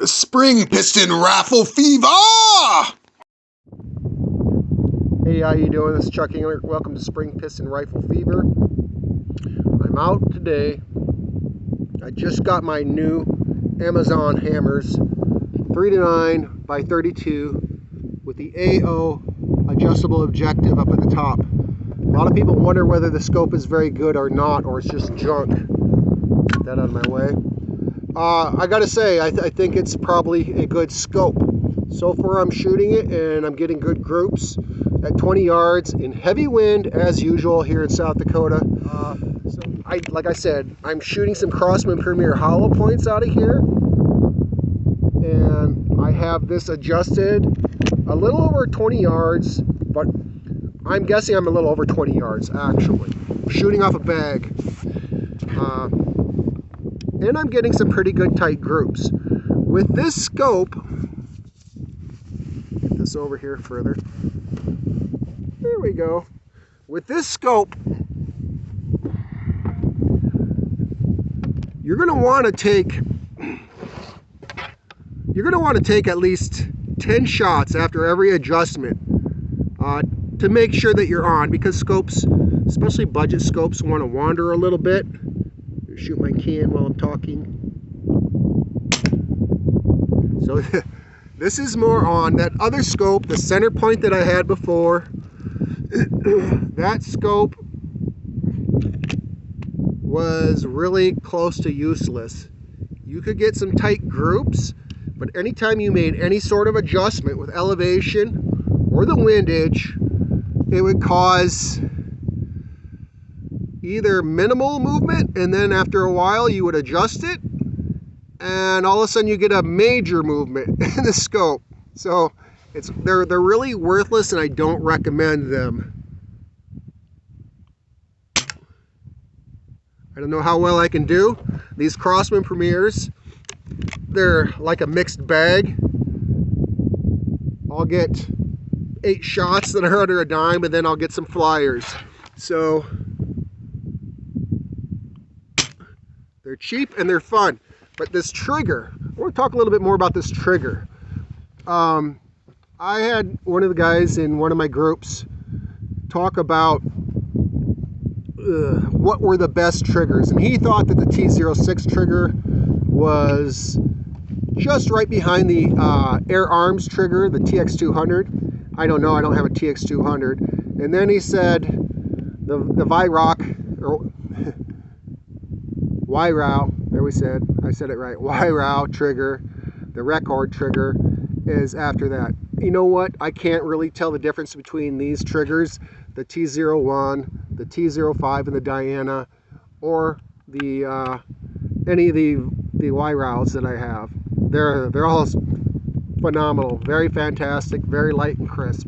Spring piston raffle fever! Hey, how you doing? This is Chuck Engler. Welcome to Spring Piston Rifle Fever. I'm out today. I just got my new Amazon hammers, 3-9 by 32 with the AO adjustable objective up at the top. A lot of people wonder whether the scope is very good or not, or it's just junk. Get that out of my way. I gotta say, I think it's probably a good scope. So far I'm shooting it and I'm getting good groups at 20 yards in heavy wind as usual here in South Dakota. Like I said, I'm shooting some Crosman Premier hollow points out of here, and I have this adjusted a little over 20 yards, but I'm guessing I'm a little over 20 yards actually. Shooting off a bag. And I'm getting some pretty good tight groups. With this scope, get this over here further. There we go. With this scope, you're going to want to take at least 10 shots after every adjustment to make sure that you're on, because scopes, especially budget scopes, want to wander a little bit. Shoot my can while I'm talking. So this is more on that other scope, the center point that I had before. That scope was really close to useless. You could get some tight groups, but anytime you made any sort of adjustment with elevation or the windage, it would cause either minimal movement, and then after a while you would adjust it, and all of a sudden you get a major movement in the scope. So they're really worthless, and I don't recommend them. I don't know how well I can do. These Crosman Premiers, they're like a mixed bag. I'll get 8 shots that are under a dime, and then I'll get some flyers. So they're cheap and they're fun. But this trigger, I want to talk a little bit more about this trigger. I had one of the guys in one of my groups talk about what were the best triggers, and he thought that the T06 trigger was just right behind the Air Arms trigger, the TX200. I don't know, I don't have a TX200. And then he said the Vyrock, or Wyrow, there we said, I said it right, Wyrow trigger, the Record trigger is after that. You know what, I can't really tell the difference between these triggers, the T01, the T05 and the Diana, or the any of the Wyrows that I have. They're all phenomenal, very fantastic, very light and crisp.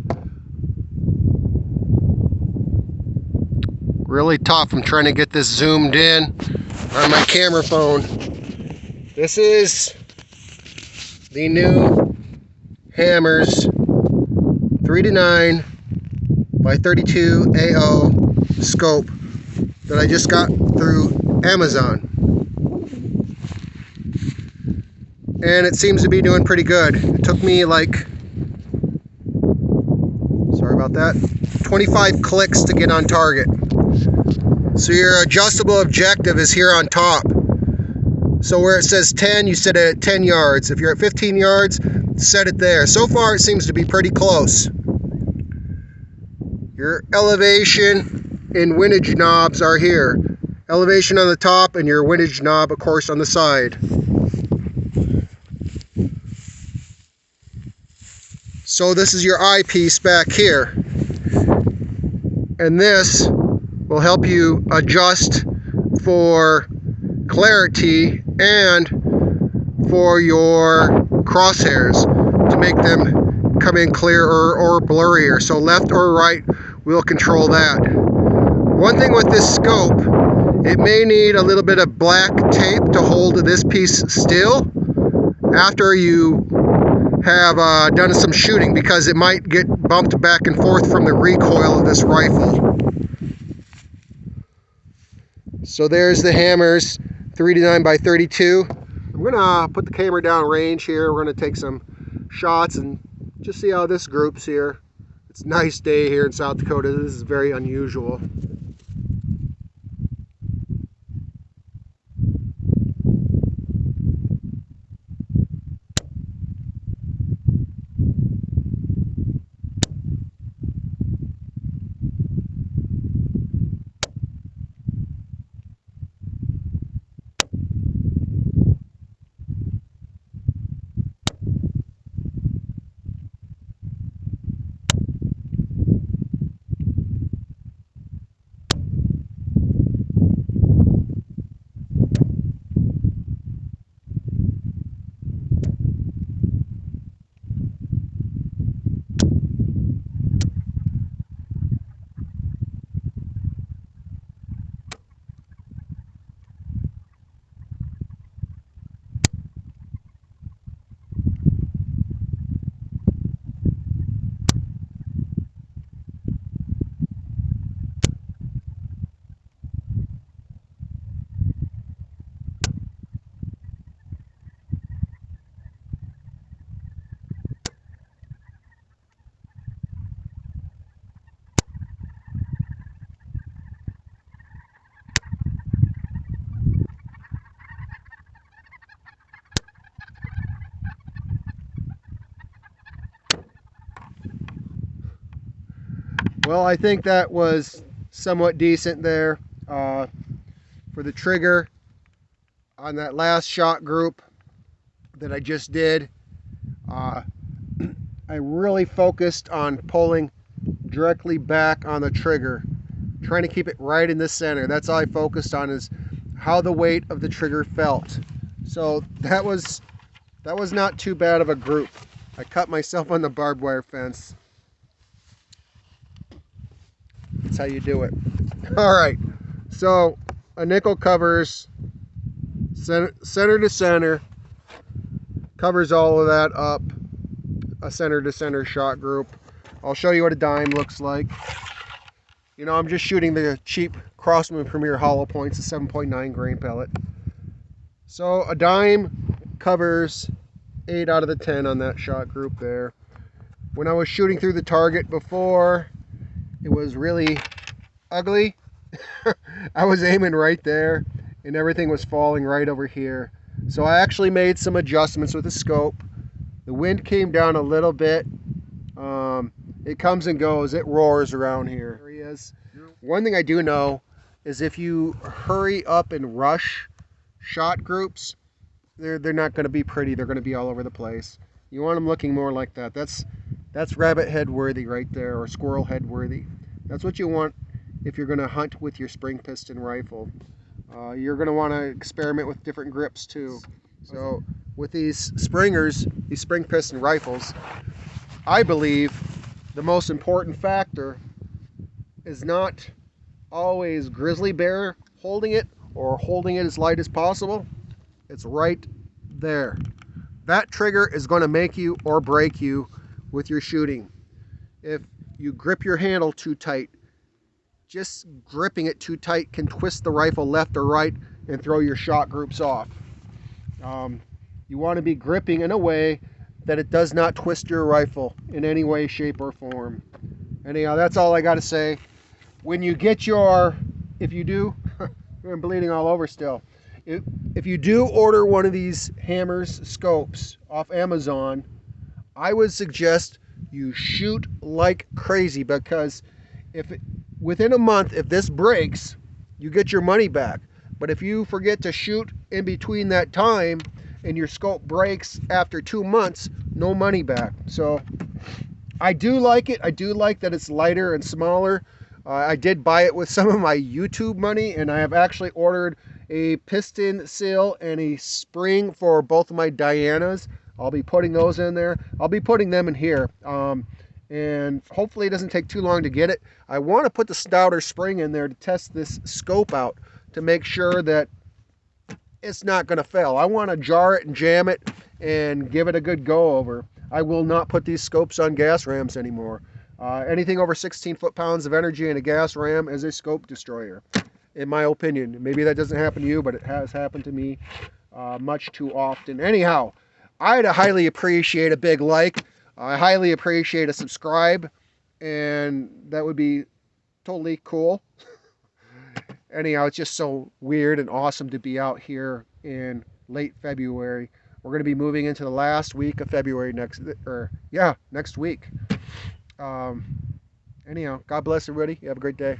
Really tough. I'm trying to get this zoomed in on my camera phone. This is the new Hammers 3-9 by 32 AO scope that I just got through Amazon. And it seems to be doing pretty good. It took me like, sorry about that, 25 clicks to get on target. So your adjustable objective is here on top. So where it says 10, you set it at 10 yards. If you're at 15 yards, set it there. So far it seems to be pretty close. Your elevation and windage knobs are here. Elevation on the top and your windage knob, of course, on the side. So this is your eyepiece back here. And this will help you adjust for clarity and for your crosshairs to make them come in clearer or blurrier. So left or right will control that. One thing with this scope, it may need a little bit of black tape to hold this piece still after you have done some shooting, because it might get bumped back and forth from the recoil of this rifle. So there's the Hammers 3-9 by 32. I'm gonna put the camera down range here. We're gonna take some shots and just see how this group's here. It's a nice day here in South Dakota. This is very unusual. Well, I think that was somewhat decent there for the trigger on that last shot group that I just did. I really focused on pulling directly back on the trigger, trying to keep it right in the center. That's all I focused on, is how the weight of the trigger felt. So that was not too bad of a group. I cut myself on the barbed wire fence. That's how you do it. All right, so a nickel covers center to center, covers all of that up, a center to center shot group. I'll show you what a dime looks like. You know, I'm just shooting the cheap Crosman Premier hollow points, a 7.9 grain pellet. So a dime covers 8 out of the 10 on that shot group there. When I was shooting through the target before, it was really ugly. I was aiming right there and everything was falling right over here. So I actually made some adjustments with the scope. The wind came down a little bit. It comes and goes, it roars around here. There he is. One thing I do know is if you hurry up and rush shot groups, they're not going to be pretty. They're going to be all over the place. You want them looking more like that. That's rabbit head worthy right there, or squirrel head worthy. That's what you want if you're going to hunt with your spring piston rifle. You're going to want to experiment with different grips too. So with these springers, these spring piston rifles, I believe the most important factor is not always grizzly bear holding it or holding it as light as possible. It's right there. That trigger is going to make you or break you with your shooting. If you grip your handle too tight, just gripping it too tight can twist the rifle left or right and throw your shot groups off. You want to be gripping in a way that it does not twist your rifle in any way, shape, or form. Anyhow, that's all I got to say. When you get your, if you do, I'm bleeding all over still. If you do order one of these hammers scopes off Amazon, I would suggest you shoot like crazy, because within a month, if this breaks, you get your money back. But if you forget to shoot in between that time and your scope breaks after 2 months, no money back. So I do like it. I do like that it's lighter and smaller. I did buy it with some of my YouTube money, and I have actually ordered a piston seal and a spring for both of my Dianas. I'll be putting those in there. I'll be putting them in here. And hopefully it doesn't take too long to get it. I want to put the Stouter spring in there to test this scope out to make sure that it's not going to fail. I want to jar it and jam it and give it a good go over. I will not put these scopes on gas rams anymore. Anything over 16 foot-pounds of energy in a gas ram is a scope destroyer, in my opinion. Maybe that doesn't happen to you, but it has happened to me. much too often. Anyhow, I'd highly appreciate a big like. I highly appreciate a subscribe, and that would be totally cool. Anyhow, it's just so weird and awesome to be out here in late February. We're going to be moving into the last week of February next week. Anyhow, God bless everybody. You have a great day.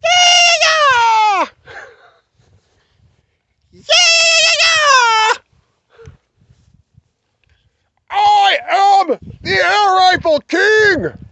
Yeah! Yeah! I am the Air Rifle King!